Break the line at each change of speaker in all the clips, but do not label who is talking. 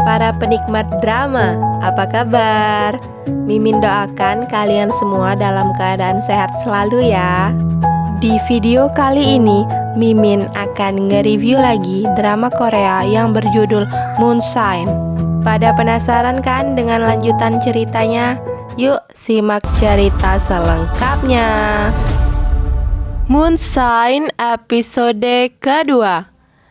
para penikmat drama, apa kabar? Mimin doakan kalian semua dalam keadaan sehat selalu ya. Di video kali ini, Mimin akan nge-review lagi drama Korea yang berjudul Moonshine. Pada penasaran kan dengan lanjutan ceritanya? Yuk simak cerita selengkapnya. Moonshine episode kedua.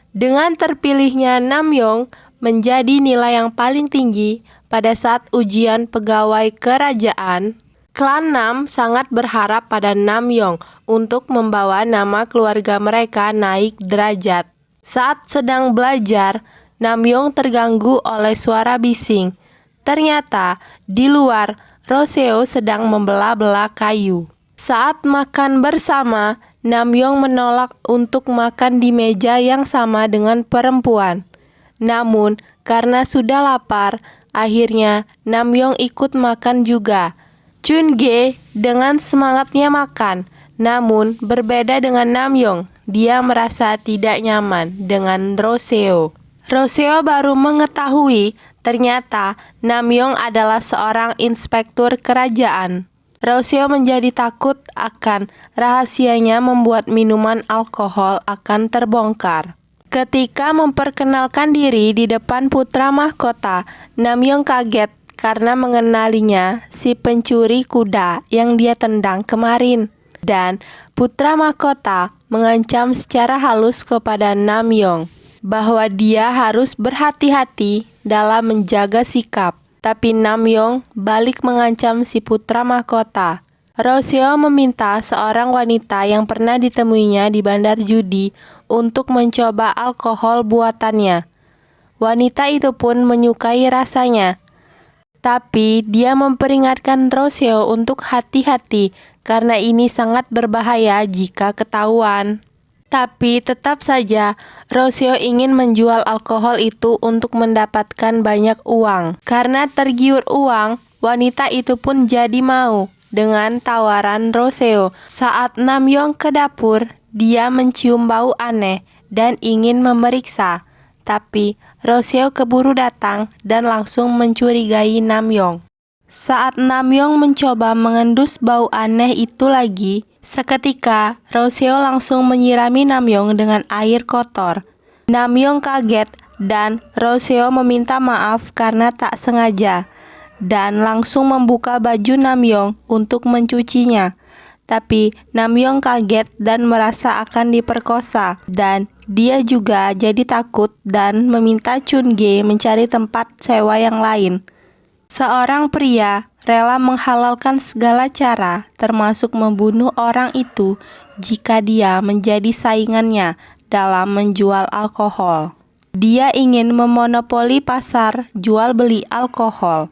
Dengan terpilihnya Namyoong menjadi nilai yang paling tinggi pada saat ujian pegawai kerajaan, klan Nam sangat berharap pada Namyoong untuk membawa nama keluarga mereka naik derajat. Saat sedang belajar, Namyoong terganggu oleh suara bising. Ternyata di luar, Roseo sedang membelah-belah kayu. Saat makan bersama, Namyoong menolak untuk makan di meja yang sama dengan perempuan. Namun, karena sudah lapar, akhirnya Namyoong ikut makan juga. Chunge dengan semangatnya makan, namun berbeda dengan Namyoong. Dia merasa tidak nyaman dengan Roseo. Roseo baru mengetahui ternyata Namyoong adalah seorang inspektur kerajaan. Roseo menjadi takut akan rahasianya membuat minuman alkohol akan terbongkar. Ketika memperkenalkan diri di depan putra mahkota, Namyoong kaget karena mengenalinya si pencuri kuda yang dia tendang kemarin. Dan putra mahkota mengancam secara halus kepada Namyoong bahwa dia harus berhati-hati dalam menjaga sikap. Tapi Namyoong balik mengancam si putra mahkota. Roseo meminta seorang wanita yang pernah ditemuinya di bandar judi untuk mencoba alkohol buatannya. Wanita itu pun menyukai rasanya. Tapi dia memperingatkan Roseo untuk hati-hati karena ini sangat berbahaya jika ketahuan. Tapi tetap saja Roseo ingin menjual alkohol itu untuk mendapatkan banyak uang. Karena tergiur uang, wanita itu pun jadi mau dengan tawaran Roseo. Saat Namyoong ke dapur, dia mencium bau aneh dan ingin memeriksa. Tapi Roseo keburu datang dan langsung mencurigai Namyoong. Saat Namyoong mencoba mengendus bau aneh itu lagi, seketika Roseo langsung menyirami Namyoong dengan air kotor. Namyoong kaget dan Roseo meminta maaf karena tak sengaja dan langsung membuka baju Namyoong untuk mencucinya. Tapi Namyoong kaget dan merasa akan diperkosa dan dia juga jadi takut dan meminta Chunge mencari tempat sewa yang lain. Seorang pria rela menghalalkan segala cara, termasuk membunuh orang itu jika dia menjadi saingannya dalam menjual alkohol. Dia ingin memonopoli pasar jual beli alkohol.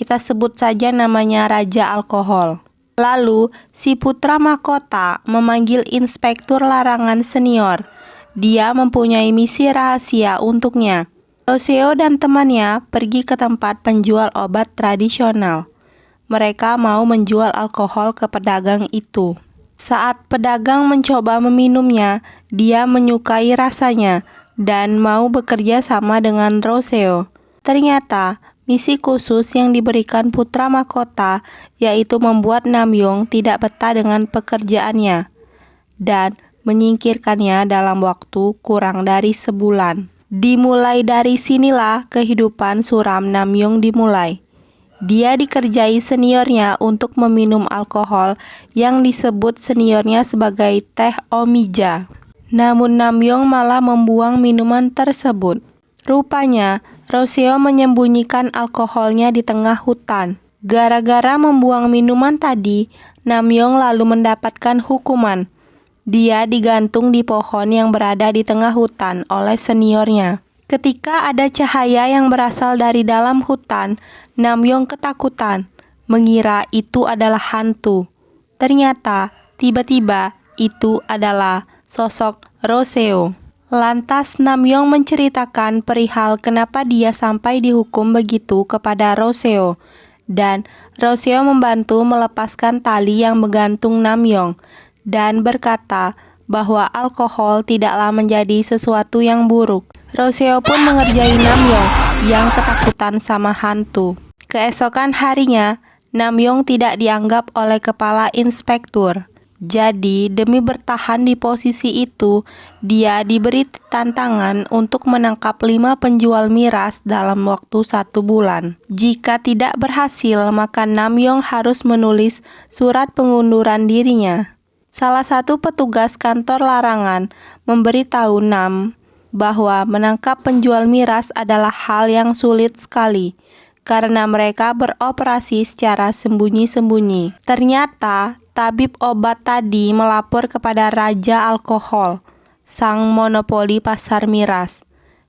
Kita sebut saja namanya Raja Alkohol. Lalu, si putra mahkota memanggil inspektur larangan senior. Dia mempunyai misi rahasia untuknya. Roseo dan temannya pergi ke tempat penjual obat tradisional. Mereka mau menjual alkohol ke pedagang itu. Saat pedagang mencoba meminumnya, dia menyukai rasanya dan mau bekerja sama dengan Roseo. Ternyata, misi khusus yang diberikan putra mahkota yaitu membuat Namyoong tidak betah dengan pekerjaannya dan menyingkirkannya dalam waktu kurang dari sebulan. Dimulai dari sinilah kehidupan suram Namyoong dimulai. Dia dikerjai seniornya untuk meminum alkohol yang disebut seniornya sebagai teh omija. Namun Namyoong malah membuang minuman tersebut. Rupanya, Roseo menyembunyikan alkoholnya di tengah hutan. Gara-gara membuang minuman tadi, Namyoong lalu mendapatkan hukuman. Dia digantung di pohon yang berada di tengah hutan oleh seniornya. Ketika ada cahaya yang berasal dari dalam hutan, Namyoong ketakutan, mengira itu adalah hantu. Ternyata, tiba-tiba itu adalah sosok Roseo. Lantas Namyoong menceritakan perihal kenapa dia sampai dihukum begitu kepada Roseo. Dan Roseo membantu melepaskan tali yang menggantung Namyoong dan berkata bahwa alkohol tidaklah menjadi sesuatu yang buruk. Roseo pun mengerjai Namyoong yang ketakutan sama hantu. Keesokan harinya, Namyong tidak dianggap oleh kepala inspektur. Jadi, demi bertahan di posisi itu, dia diberi tantangan untuk menangkap 5 penjual miras dalam waktu 1 bulan. Jika tidak berhasil, maka Namyong harus menulis surat pengunduran dirinya. Salah satu petugas kantor larangan memberitahu Nam bahwa menangkap penjual miras adalah hal yang sulit sekali karena mereka beroperasi secara sembunyi-sembunyi. Ternyata, tabib obat tadi melapor kepada Raja Alkohol, sang monopoli pasar miras.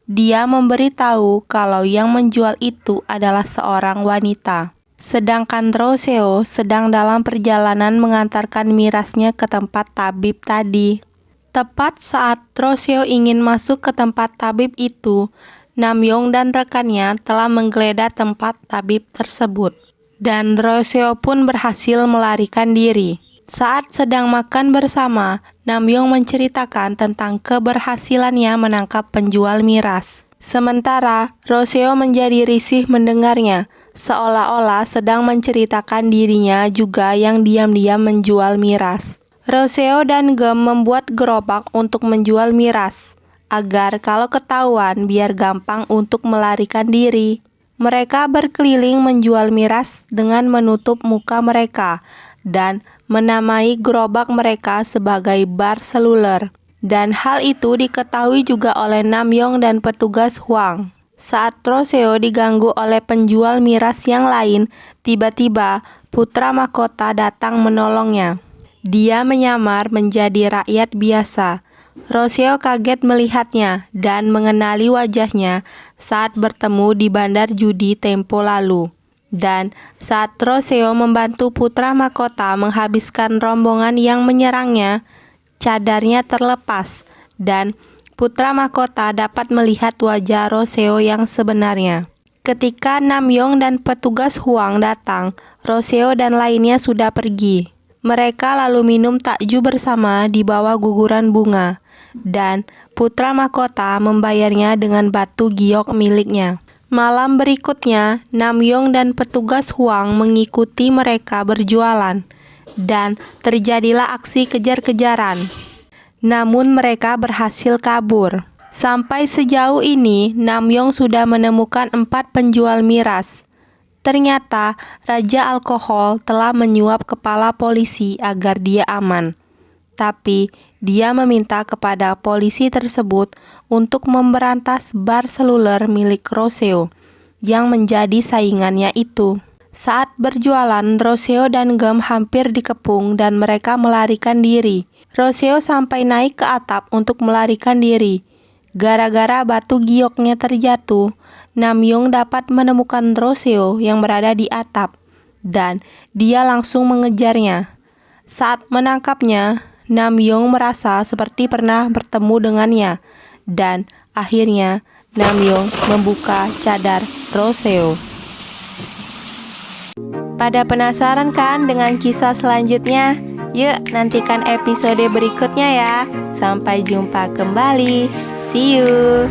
Dia memberitahu kalau yang menjual itu adalah seorang wanita. Sedangkan Roseo sedang dalam perjalanan mengantarkan mirasnya ke tempat tabib tadi. Tepat saat Roseo ingin masuk ke tempat tabib itu, Namyong dan rekannya telah menggeledah tempat tabib tersebut. Dan Roseo pun berhasil melarikan diri. Saat sedang makan bersama, Namyong menceritakan tentang keberhasilannya menangkap penjual miras. Sementara Roseo menjadi risih mendengarnya, seolah-olah sedang menceritakan dirinya juga yang diam-diam menjual miras. Roseo dan Gem membuat gerobak untuk menjual miras, agar kalau ketahuan biar gampang untuk melarikan diri. Mereka berkeliling menjual miras dengan menutup muka mereka dan menamai gerobak mereka sebagai bar seluler. Dan hal itu diketahui juga oleh Namyong dan petugas Huang. Saat Roseo diganggu oleh penjual miras yang lain, tiba-tiba putra mahkota datang menolongnya. Dia menyamar menjadi rakyat biasa. Roseo kaget melihatnya dan mengenali wajahnya saat bertemu di bandar judi tempo lalu. Dan saat Roseo membantu putra mahkota menghabiskan rombongan yang menyerangnya, cadarnya terlepas dan putra mahkota dapat melihat wajah Roseo yang sebenarnya. Ketika Namyong dan petugas Huang datang, Roseo dan lainnya sudah pergi. Mereka lalu minum takju bersama di bawah guguran bunga, dan putra mahkota membayarnya dengan batu giok miliknya. Malam berikutnya, Namyong dan petugas Huang mengikuti mereka berjualan, dan terjadilah aksi kejar-kejaran. Namun mereka berhasil kabur. Sampai sejauh ini, Namyong sudah menemukan 4 penjual miras. Ternyata Raja Alkohol telah menyuap kepala polisi agar dia aman. Tapi dia meminta kepada polisi tersebut untuk memberantas bar seluler milik Roseo yang menjadi saingannya itu. Saat berjualan, Roseo dan Gem hampir dikepung dan mereka melarikan diri. Roseo sampai naik ke atap untuk melarikan diri. Gara-gara batu gioknya terjatuh, Namyong dapat menemukan Roseo yang berada di atap, dan dia langsung mengejarnya. Saat menangkapnya, Namyong merasa seperti pernah bertemu dengannya, dan akhirnya Namyong membuka cadar Roseo. Pada penasaran kan dengan kisah selanjutnya? Yuk nantikan episode berikutnya ya. Sampai jumpa kembali. See you.